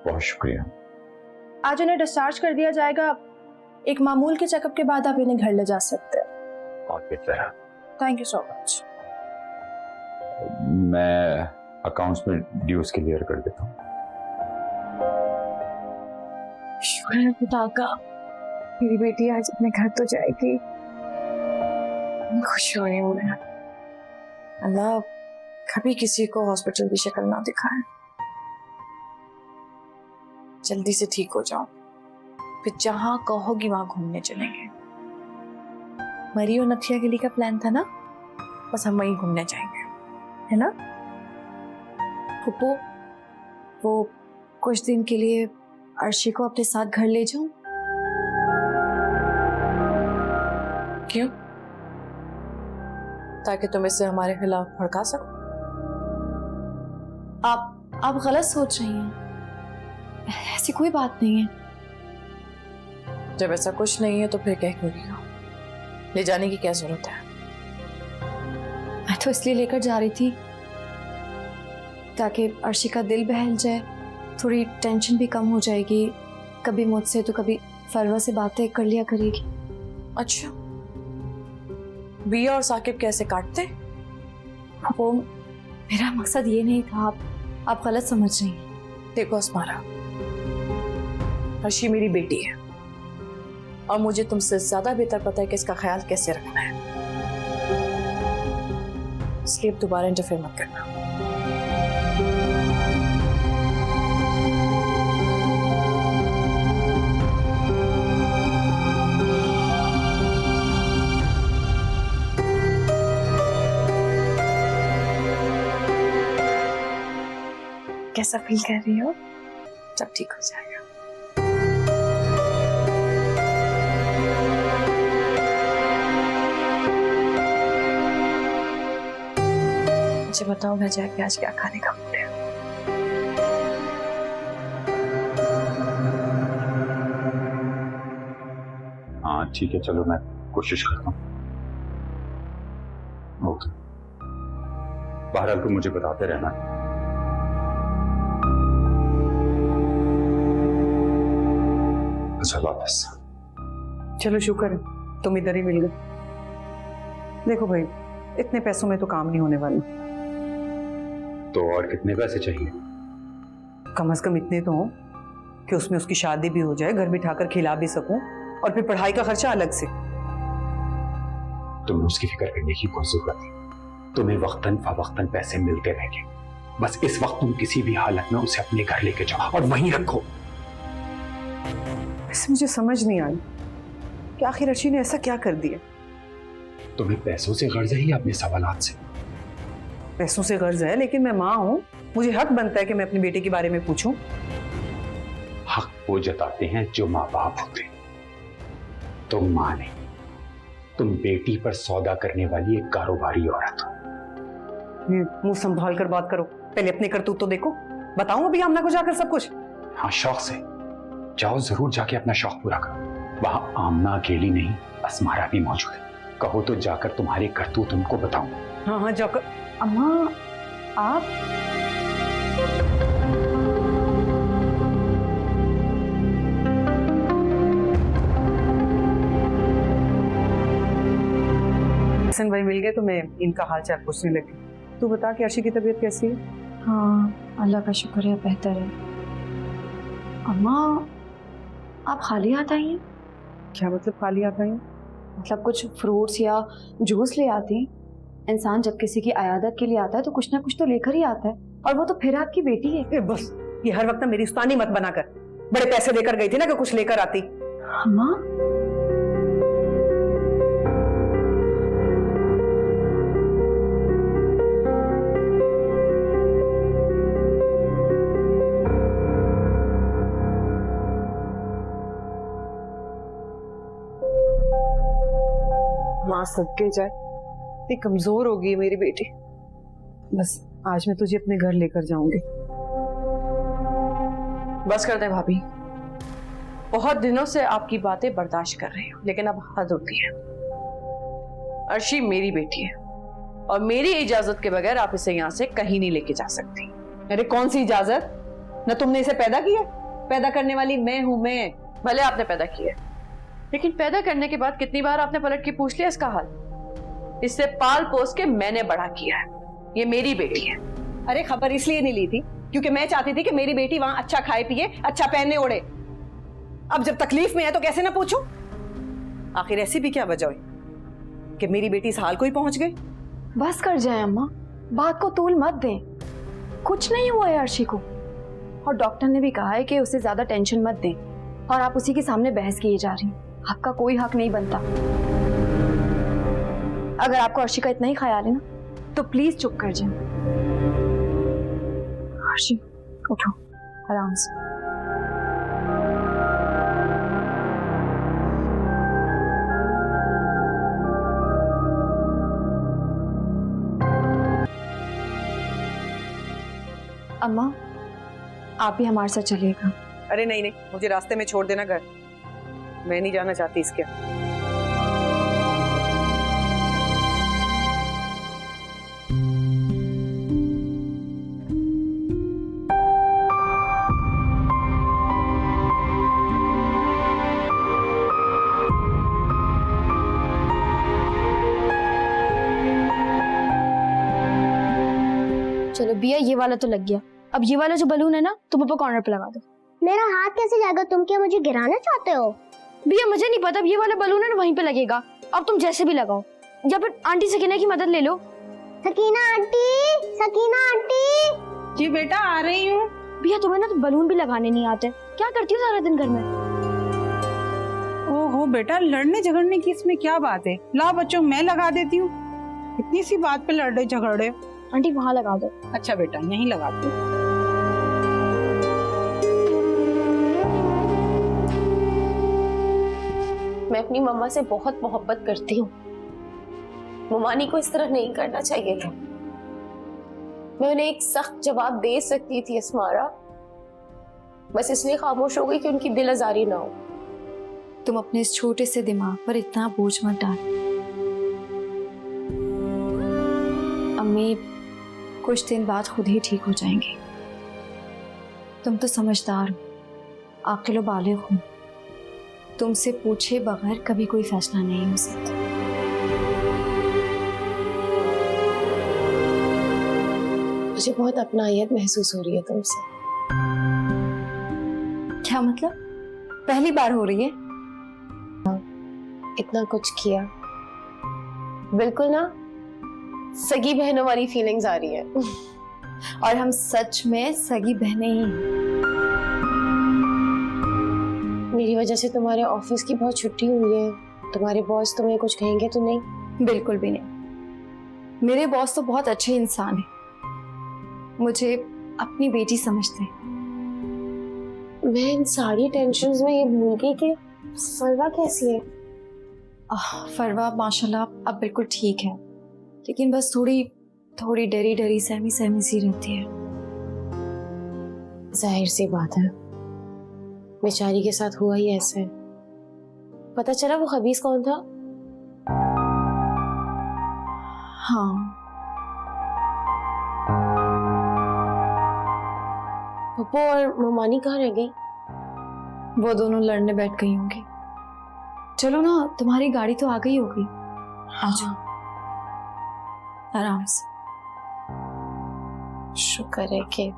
बहुत शुक्रिया। आज उन्हें डिस्चार्ज कर दिया जाएगा। एक मामूल के चेकअप के बाद आप इन्हें घर ले जा सकते हैं। बहुत बेहतर है। Thank you so much. मैं अकाउंट्स में ड्यूज क्लियर कर देता हूँ। शुक्र है खुदा का, मेरी बेटी आज अपने घर तो जाएगी। खुश हो रही हूँ मैं। अल्लाह कभी किसी को हॉस्पिटल की शक्ल ना दिखाए। जल्दी से ठीक हो जाओ, फिर जहां कहोगी वहां घूमने चलेंगे। मरी और नथिया गली का प्लान था ना, बस हम वहीं घूमने जाएंगे, है ना? पुप्पो, वो कुछ दिन के लिए अर्शी को अपने साथ घर ले जाऊं? क्यों? ताकि तुम इसे हमारे खिलाफ भड़का सको। आप गलत सोच रही हैं। ऐसी कोई बात नहीं है। जब ऐसा कुछ नहीं है तो फिर कह क्यों रही हो? ले जाने की क्या जरूरत है? मैं तो इसलिए लेकर जा रही थी ताकि अर्शी का दिल बहल जाए, थोड़ी टेंशन भी कम हो जाएगी। कभी मुझसे तो कभी फरवा से बातें कर लिया करेगी। अच्छा, बिया और साकिब कैसे काटते? वो मेरा मकसद ये नहीं था। आप गलत समझ रही हैं। देखो अस्मारा, अर्शी मेरी बेटी है और मुझे तुमसे ज्यादा बेहतर पता है कि इसका ख्याल कैसे रखना है। इसलिए अब दोबारा इंटरफेयर मत करना। कैसा फील कर रही हो? सब ठीक हो जाएगा। मुझे बताओ मैं जाके आज क्या खाने का मूड है? हाँ ठीक है, चलो मैं कोशिश करता हूँ। ओके, बहरहाल तुम मुझे बताते रहना। अच्छा वापस। चलो शुक्र है तुम इधर ही मिल गए। देखो भाई, इतने पैसों में तो काम नहीं होने वाला। तो और कितने पैसे चाहिए? कम से कम इतने तो हो कि उसमें उसकी शादी भी हो जाए, घर बिठाकर खिला भी सकूं, और फिर पढ़ाई का खर्चा अलग से। तुम्हें उसकी फिक्र करने की कोई जरूरत नहीं। तुम्हें वक्तन फवक्तन पैसे मिलते रहेंगे। बस इस वक्त तुम किसी भी हालत में उसे अपने घर लेके जाओ और वहीं रखो। वैसे मुझे समझ नहीं आई कि आखिर अर्शी ने ऐसा क्या कर दिया। तुम्हें पैसों से गर्ज है या अपने सवालात से? पैसों से गर्ज है, लेकिन मैं माँ हूं, मुझे हक बनता है कि मैं अपने बेटे के बारे में पूछूं। हक वो जताते हैं जो माँ बाप होते। तुम माँ नहीं, तुम बेटी पर सौदा करने वाली एक कारोबारी औरत हो। मुंह संभाल कर बात करो, पहले अपने करतूत तो देखो। बताऊं अभी आमना को जाकर सब कुछ? हाँ शौक से जाओ, जरूर जाके अपना शौक पूरा करो। वहां आमना अकेली नहीं, अस्मारा भी मौजूद है। कहो तो जाकर तुम्हारे करतूत उनको बताऊं। हाँ हाँ जाकर। अम्मा, आप हसन भाई मिल गए तो मैं इनका हाल चाल पूछने लगी। तू बता कि अर्शी की तबीयत कैसी है? हाँ, अल्लाह का शुक्र है, बेहतर है। अम्मा, आप खाली हाथ आई हैं? क्या मतलब खाली हाथ आई हैं? मतलब कुछ फ्रूट्स या जूस ले आती। इंसान जब किसी की अयादत के लिए आता है तो कुछ ना कुछ तो लेकर ही आता है, और वो तो फिर आपकी बेटी है। बस ये हर वक्त मेरी उस्तानी मत बनाकर। बड़े पैसे देकर गई थी ना कि कुछ लेकर आती। अम्मा, माँ सदके जाए, इतनी कमजोर हो गई मेरी बेटी। बस आज मैं तुझे अपने घर लेकर जाऊंगी। बस कर दे भाभी, बहुत दिनों से आपकी बातें बर्दाश्त कर रही हूँ, लेकिन अब हद होती है। अर्शी मेरी बेटी है और मेरी इजाजत के बगैर आप इसे यहाँ से कहीं नहीं लेके जा सकती। अरे कौन सी इजाजत? न तुमने इसे पैदा किया, पैदा करने वाली मैं हूं मैं। भले आपने पैदा किया, लेकिन पैदा करने के बाद कितनी बार आपने पलट के पूछ लिया इसका हाल? इससे पाल पोस के मैंने बड़ा किया है, ये मेरी बेटी है। अरे खबर इसलिए नहीं ली थी क्योंकि मैं चाहती थी कि मेरी बेटी वहां अच्छा खाए पिए, अच्छा पहने ओढ़े। अब जब तकलीफ में है तो कैसे ना पूछूं? आखिर ऐसी भी क्या वजह हुई कि मेरी बेटी इस हाल को ही पहुंच गई? बस कर जाए अम्मा, बात को तूल मत दें। कुछ नहीं हुआ है अर्शी को, और डॉक्टर ने भी कहा है कि उसे ज्यादा टेंशन मत दें। और आप उसी के सामने बहस किए जा रही हैं। आपका कोई हक नहीं बनता। अगर आपको अर्शी का इतना ही ख्याल है ना, तो प्लीज चुप कर जाए। अर्शी उठो आराम से। अम्मा, आप भी हमारे साथ चलिएगा। अरे नहीं नहीं, मुझे रास्ते में छोड़ देना घर, मैं नहीं जाना चाहती इसके। चलो भैया, ये वाला तो लग गया। अब ये वाला जो बलून है ना, तुम ऊपर कॉर्नर पे लगा दो। मेरा हाथ कैसे जाएगा? तुम क्या मुझे गिराना चाहते हो? भैया मुझे नहीं पता, अब ये वाला बलून है ना वहीं पे लगेगा। अब तुम जैसे भी लगाओ, या फिर आंटी सकीना की मदद ले लो। Sakina aunty, Sakina aunty. जी बेटा, आ रही हूँ। भैया तुम्हें ना तो बलून भी लगाने नहीं आते, क्या करती हो सारा दिन घर में? ओहो बेटा, लड़ने झगड़ने की इसमें क्या बात है? ला बच्चों, मैं लगा देती हूँ। इतनी सी बात पे लड़ रहे झगड़ रहे हो। आंटी वहाँ लगा दो। अच्छा बेटा, यहीं लगाती हूँ। मैं अपनी मम्मा से बहुत मोहब्बत करती हूँ। ममानी को इस तरह नहीं करना चाहिए था। मैं उन्हें एक सख्त जवाब दे सकती थी अस्मारा, बस इसलिए खामोश हो गई कि उनकी दिल आजारी ना हो। तुम अपने इस छोटे से दिमाग पर इतना बोझ मत डाल। अम्मी कुछ दिन बाद खुद ही ठीक हो जाएंगे। तुम तो समझदार हो, आकिल व बालिग हो। तुमसे पूछे बगैर कभी कोई फैसला नहीं हो सकता। मुझे बहुत अपनायत महसूस हो रही है तुमसे। क्या मतलब? पहली बार हो रही है? इतना कुछ किया, बिल्कुल ना सगी बहनों वाली फीलिंग्स आ रही है। और हम सच में सगी बहनें ही हैं। मेरी वजह से तुम्हारे ऑफिस की बहुत छुट्टी हुई है। तुम्हारे बॉस तुम्हें कुछ कहेंगे तो नहीं? बिल्कुल भी नहीं। मेरे बॉस तो बहुत अच्छे इंसान हैं, मुझे अपनी बेटी समझते हैं। मैं इन सारी टेंशन्स में ये भूल गई कि फरवा कैसी है। फरवा माशाल्लाह अब बिल्कुल ठीक है, लेकिन बस थोड़ी थोड़ी डरी डरी सहमी सहमी सी रहती है। जाहिर सी बात है, बेचारी के साथ हुआ ही ऐसे। पता चला वो खबीस कौन था? हाँ, पप्पू और ममानी कहाँ रह गई? वो दोनों लड़ने बैठ गई होंगी। चलो ना, तुम्हारी गाड़ी तो आ गई होगी। आ जाओ आराम से। शुक्र है कि